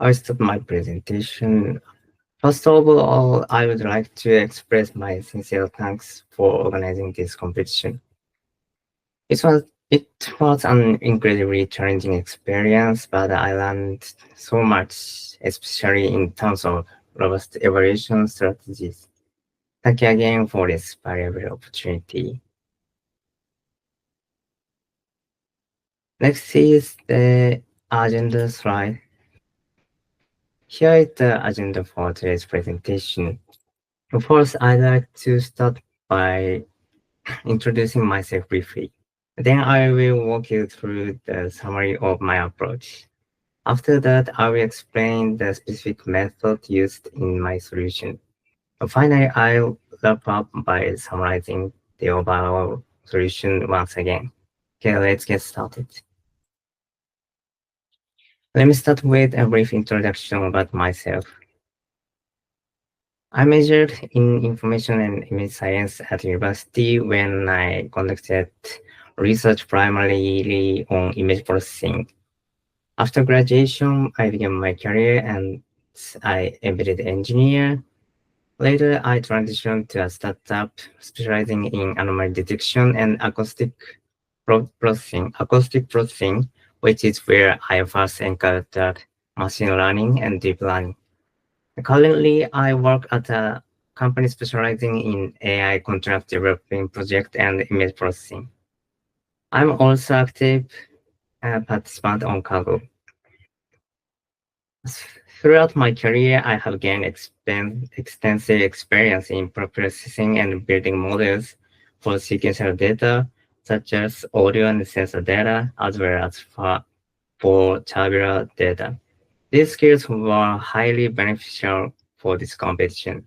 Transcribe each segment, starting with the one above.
I'll start my presentation. First of all, I would like to express my sincere thanks for organizing this competition. It was an incredibly challenging experience, but I learned so much, especially in terms of robust evaluation strategies. Thank you again for this valuable opportunity. Next is the agenda slide. Here is the agenda for today's presentation. First, I'd like to start by introducing myself briefly. Then I will walk you through the summary of my approach. After that, I will explain the specific method used in my solution. Finally, I'll wrap up by summarizing the overall solution once again. Okay, let's get started. Let me start with a brief introduction about myself. I majored in information and image science at university when I conducted research primarily on image processing. After graduation, I began my career and I embedded engineer. Later, I transitioned to a startup specializing in anomaly detection and acoustic processing, which is where I first encountered machine learning and deep learning. Currently, I work at a company specializing in AI contract developing project and image processing. I'm also active participant on Kaggle. Throughout my career, I have gained extensive experience in preprocessing and building models for sequential data, such as audio and sensor data, as well as for tabular data. These skills were highly beneficial for this competition.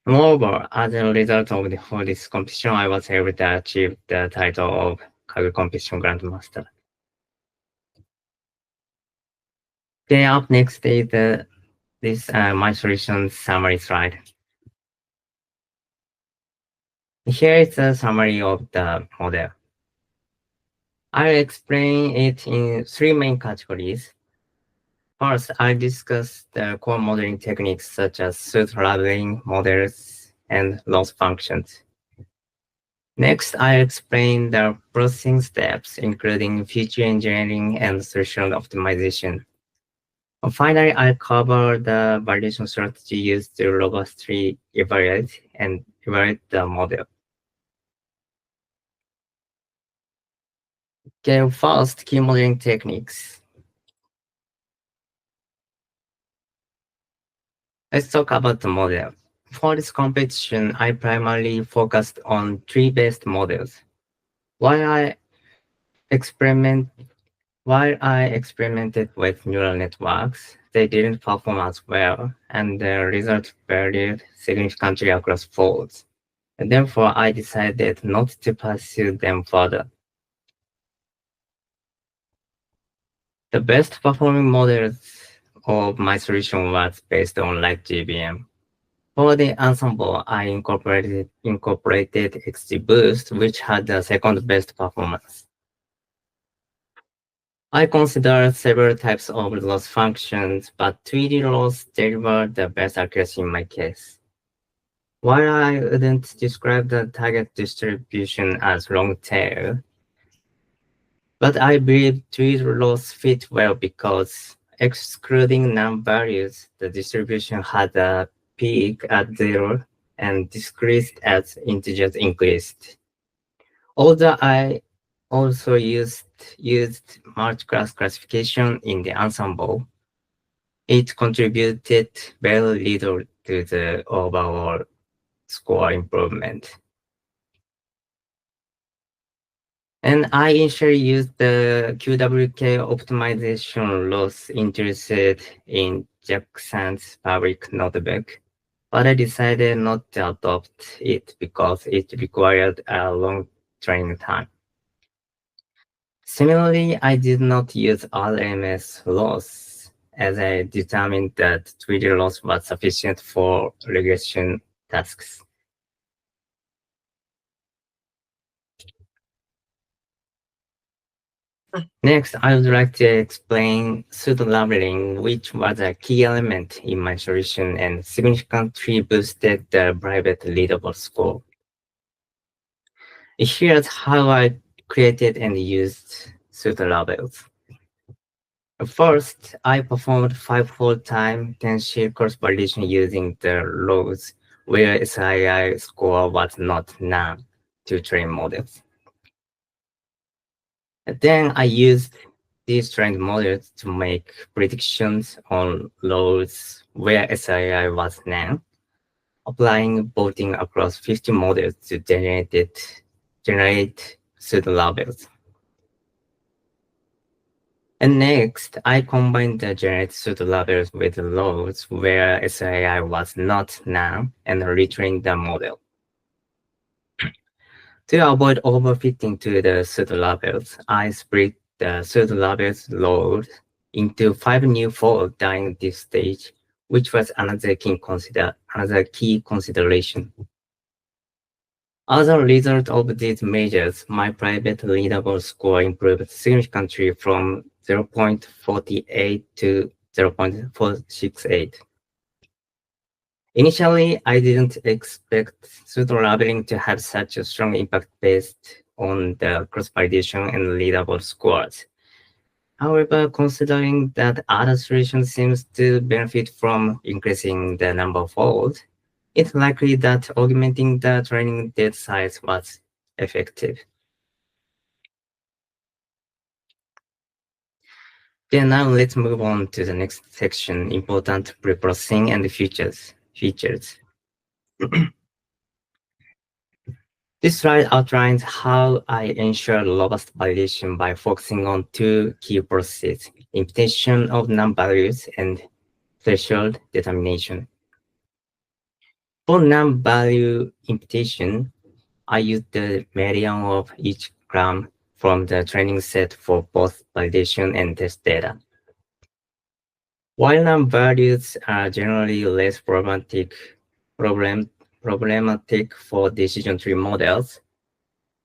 Moreover, as a result of for this competition, I was able to achieve the title of Kaggle Competition Grandmaster. Okay, up next is this my solution summary slide. Here is a summary of the model. I'll explain it in three main categories. First, I'll discuss the core modeling techniques such as suit labeling models and loss functions. Next, I'll explain the processing steps, including feature engineering and solution optimization. Finally, I'll cover the validation strategy used to robustly evaluate the model. Okay, first, key modeling techniques. Let's talk about the model. For this competition, I primarily focused on tree-based models. While I experimented with neural networks, they didn't perform as well, and the results varied significantly across folds. And therefore, I decided not to pursue them further. The best performing models of my solution was based on like GBM. For the ensemble, I incorporated XGBoost, which had the second best performance. I considered several types of loss functions, but 3D loss delivered the best accuracy in my case. While I wouldn't describe the target distribution as long tail, but I believe 3D loss fit well because excluding non-values, the distribution had a peak at 0 and decreased as integers increased. Although I also used multi-class classification in the ensemble, it contributed very little to the overall score improvement. And I initially used the QWK optimization loss introduced in Jackson's public notebook, but I decided not to adopt it because it required a long training time. Similarly, I did not use RMS loss as I determined that 3D loss was sufficient for regression tasks. Next, I would like to explain pseudo-labeling, which was a key element in my solution and significantly boosted the private leaderboard score. Here's how I created and used pseudo-labels. First, I performed 5-fold time tensile cross validation using the rows where SII score was not none to train models. Then I used these trained models to make predictions on rows where SII was none, applying voting across 50 models to generate pseudo labels. And next, I combined the generate pseudo labels with rows where SII was not none and retrained the model. To avoid overfitting to the pseudo-labels, I split the pseudo-labels load into 5 new folds during this stage, which was another key consideration. As a result of these measures, my private leaderboard score improved significantly from 0.48 to 0.468. Initially, I didn't expect pseudo-labeling to have such a strong impact based on the cross-validation and leaderboard scores. However, considering that other solutions seems to benefit from increasing the number of folds, it's likely that augmenting the training data size was effective. Then now let's move on to the next section, important preprocessing and features. This slide outlines how I ensure robust validation by focusing on 2 key processes, imputation of non-values and threshold determination. For non-value imputation, I use the median of each gram from the training set for both validation and test data. While non-values are generally less problematic for decision tree models,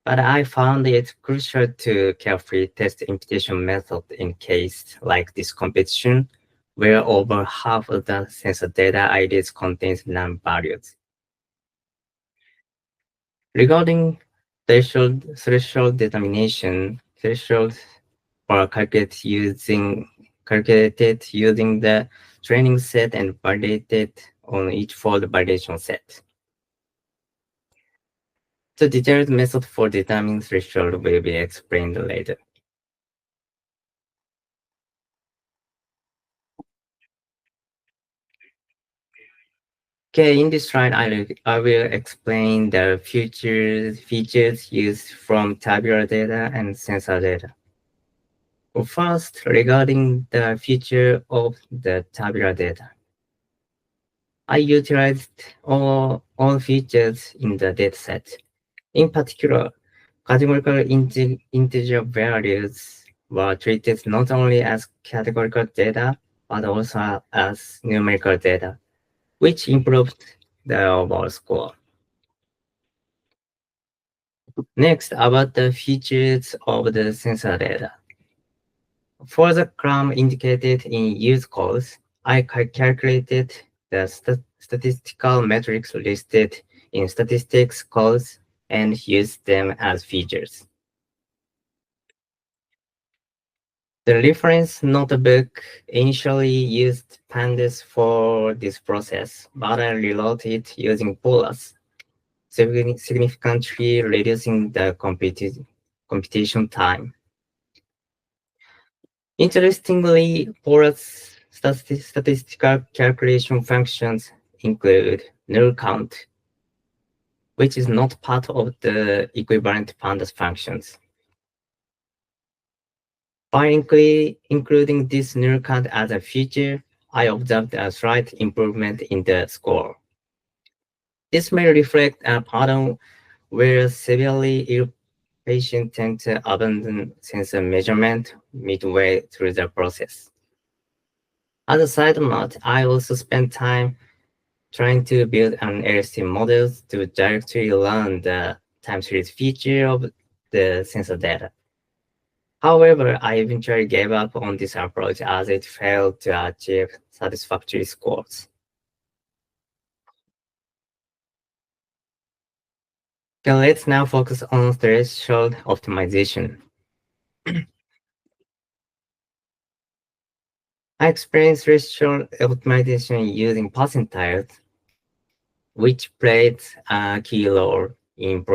but I found it crucial to carefully test imputation method in case like this competition, where over half of the sensor data IDs contains non-values. Regarding threshold determination, thresholds are calculated using the training set and validated on each fold validation set. The detailed method for determining threshold will be explained later. Okay, in this slide, I will explain the features used from tabular data and sensor data. Well, first, regarding the feature of the tabular data, I utilized all features in the dataset. In particular, categorical integer values were treated not only as categorical data, but also as numerical data, which improved the overall score. Next, about the features of the sensor data. For the column indicated in use codes, I calculated the statistical metrics listed in statistics codes and used them as features. The reference notebook initially used pandas for this process, but I reloaded it using polars, significantly reducing the computation time. Interestingly, polars statistical calculation functions include null count, which is not part of the equivalent pandas functions. By including this null count as a feature, I observed a slight improvement in the score. This may reflect a pattern where severely ill patients tend to abandon sensor measurement midway through the process. As a side note, I also spent time trying to build an LST model to directly learn the time series feature of the sensor data. However, I eventually gave up on this approach as it failed to achieve satisfactory scores. Okay, let's now focus on threshold optimization. I experienced threshold optimization using percentiles, which played a key role in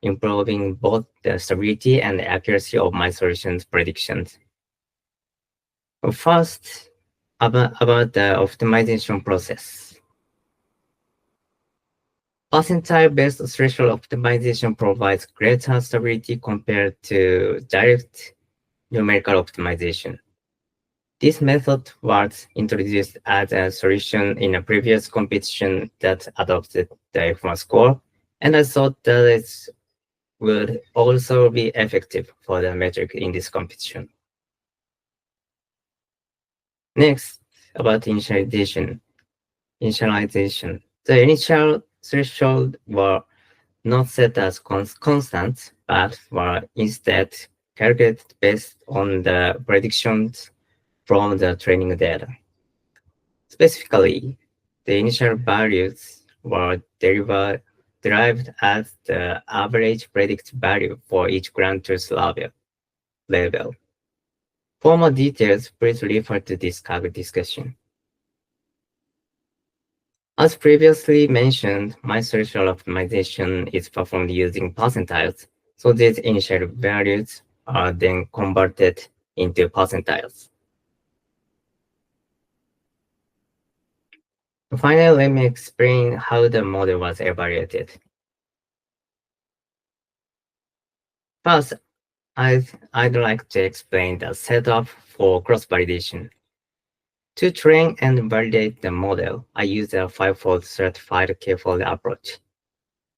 improving both the stability and the accuracy of my solutions predictions. First, about the optimization process. Percentile-based threshold optimization provides greater stability compared to direct numerical optimization. This method was introduced as a solution in a previous competition that adopted the F1 score, and I thought that it would also be effective for the metric in this competition. Next, about initialization. The initial threshold were not set as constant, but were instead calculated based on the predictions from the training data. Specifically, the initial values were derived as the average predicted value for each ground truth level. For more details, please refer to this Kaggle discussion. As previously mentioned, my threshold optimization is performed using percentiles, so these initial values are then converted into percentiles. Finally, let me explain how the model was evaluated. First, I'd like to explain the setup for cross-validation. To train and validate the model, I use a 5-fold certified k-fold approach.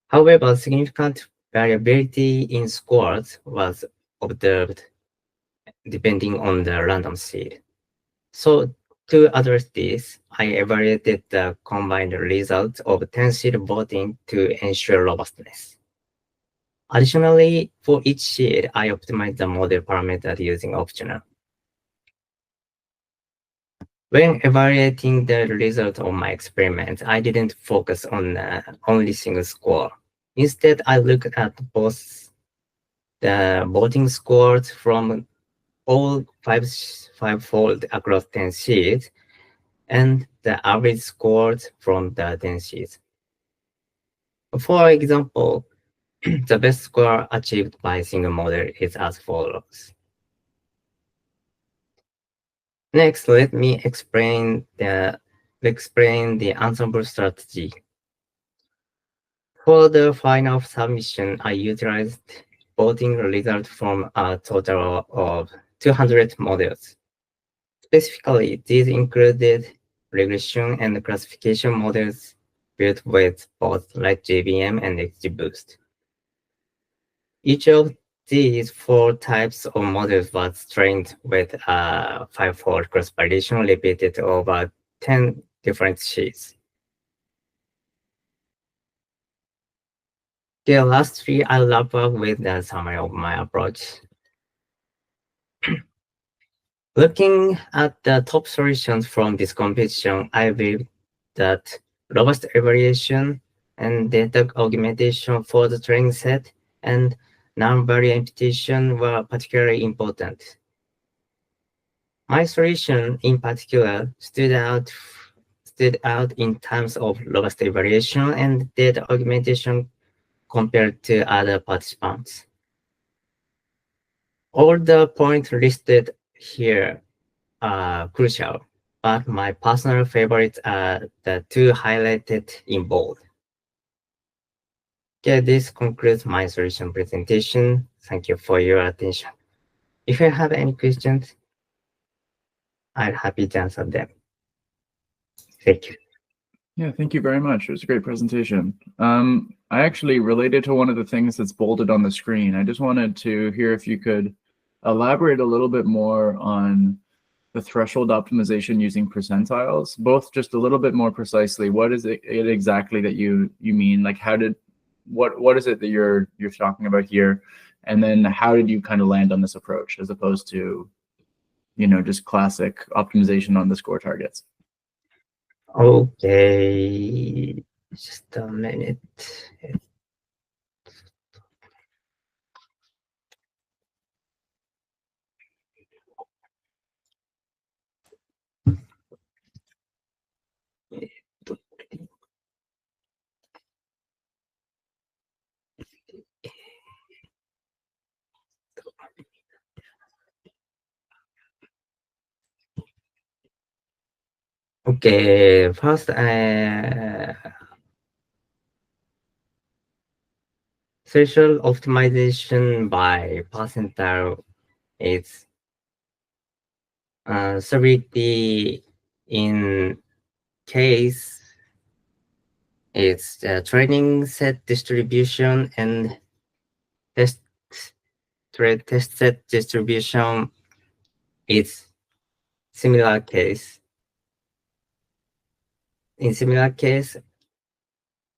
However, significant variability in scores was observed depending on the random seed. So to address this, I evaluated the combined results of 10 seed voting to ensure robustness. Additionally, for each seed, I optimized the model parameters using optional. When evaluating the result of my experiment, I didn't focus on only single score. Instead, I looked at both the voting scores from all five-fold across 10 sheets and the average scores from the 10 sheets. For example, the best score achieved by a single model is as follows. Next, let me explain the ensemble strategy. For the final submission, I utilized voting results from a total of 200 models. Specifically, these included regression and classification models built with both LightJVM and XGBoost. Each of these 4 types of models was trained with a 5-fold cross-validation repeated over 10 different sheets. Okay, lastly, I'll wrap up with the summary of my approach. Looking at the top solutions from this competition, I believe that robust evaluation and data augmentation for the training set and non-variant imputation were particularly important. My solution in particular stood out in terms of robust evaluation and data augmentation compared to other participants. All the points listed here are crucial, but my personal favorites are the 2 highlighted in bold. Okay, this concludes my solution presentation. Thank you for your attention. If you have any questions, I'm happy to answer them. Thank you. Yeah, thank you very much. It was a great presentation. I actually related to one of the things that's bolded on the screen. I just wanted to hear if you could elaborate a little bit more on the threshold optimization using percentiles, both just a little bit more precisely. What is it exactly that you mean? Like, what is it that you're talking about here? And then how did you kind of land on this approach as opposed to, just classic optimization on the score targets? Okay, just a minute. Okay, first, threshold optimization by percentile is stability in case it's the training set distribution and test set distribution is similar case. In similar case,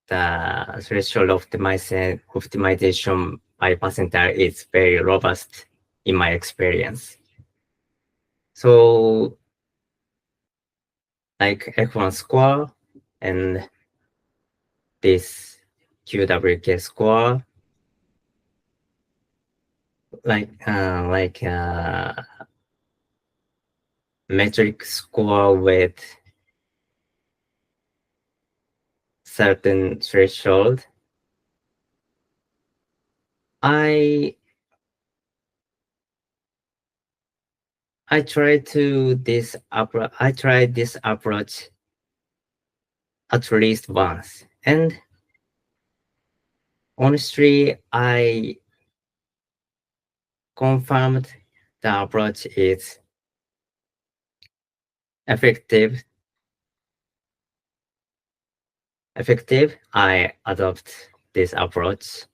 the threshold optimization by percentile is very robust in my experience. So, like F1 score and this QWK score, like metric score with certain threshold. I tried this approach at least once, and honestly, I confirmed the approach is effective. I adopt this approach.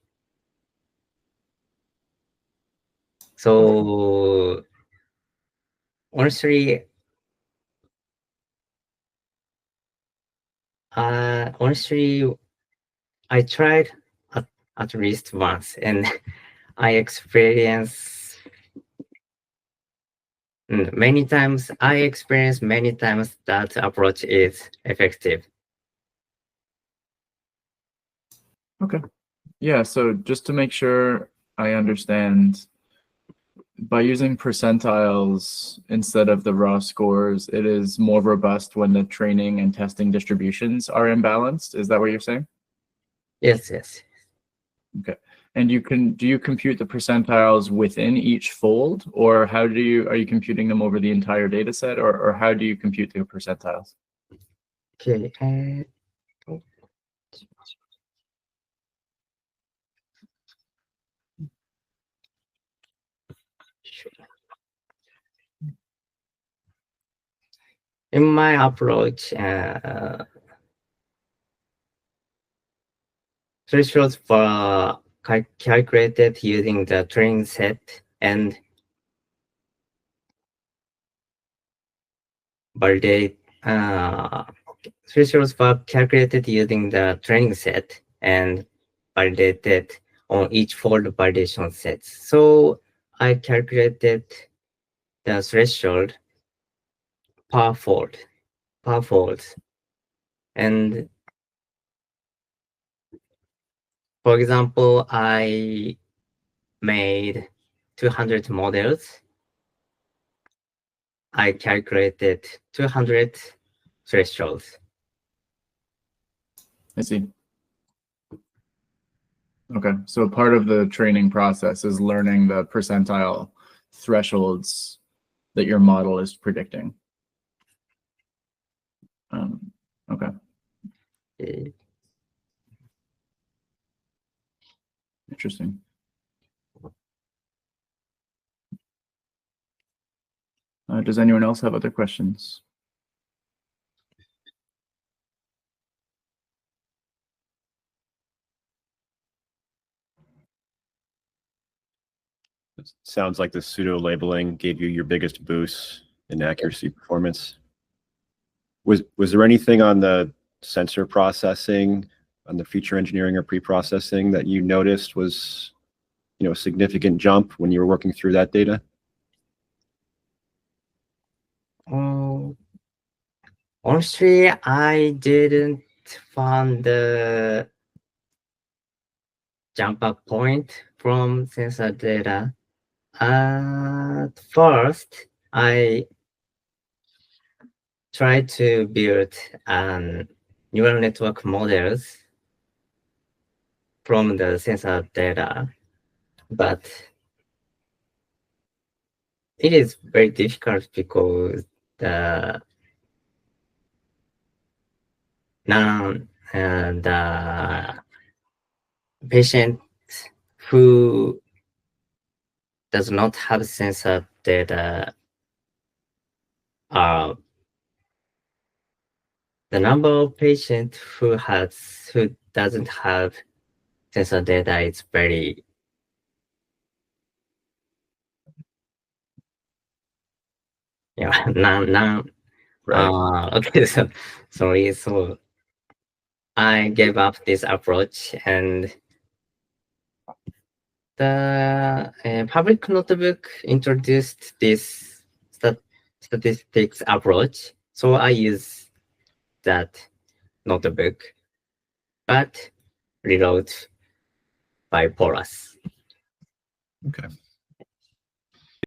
So honestly, I tried at least once, and I experienced many times. That approach is effective. Okay. Yeah, so just to make sure I understand, by using percentiles instead of the raw scores, it is more robust when the training and testing distributions are imbalanced. Is that what you're saying? Yes, yes. Okay. And do you compute the percentiles within each fold, or are you computing them over the entire data set, or how do you compute the percentiles? Okay. In my approach, thresholds were calculated using the training set and validate. Thresholds were calculated using the training set and validated on each fold validation sets. So I calculated the threshold per fold, and for example, I made 200 models. I calculated 200 thresholds. I see. Okay, so part of the training process is learning the percentile thresholds that your model is predicting. Okay. Interesting. Does anyone else have other questions? It sounds like the pseudo labeling gave you your biggest boost in accuracy performance. Was there anything on the sensor processing, on the feature engineering or pre-processing that you noticed was, significant jump when you were working through that data? Honestly, I didn't find the jump up point from sensor data. At first, I tried to build neural network models from the sensor data, but it is very difficult because the patient who does not have sensor data, the number of patients who doesn't have sensor data is very none. Right. Okay, so sorry. So I gave up this approach, and the public notebook introduced this statistics approach. So I use that notebook, but rewrote by Porus. Okay.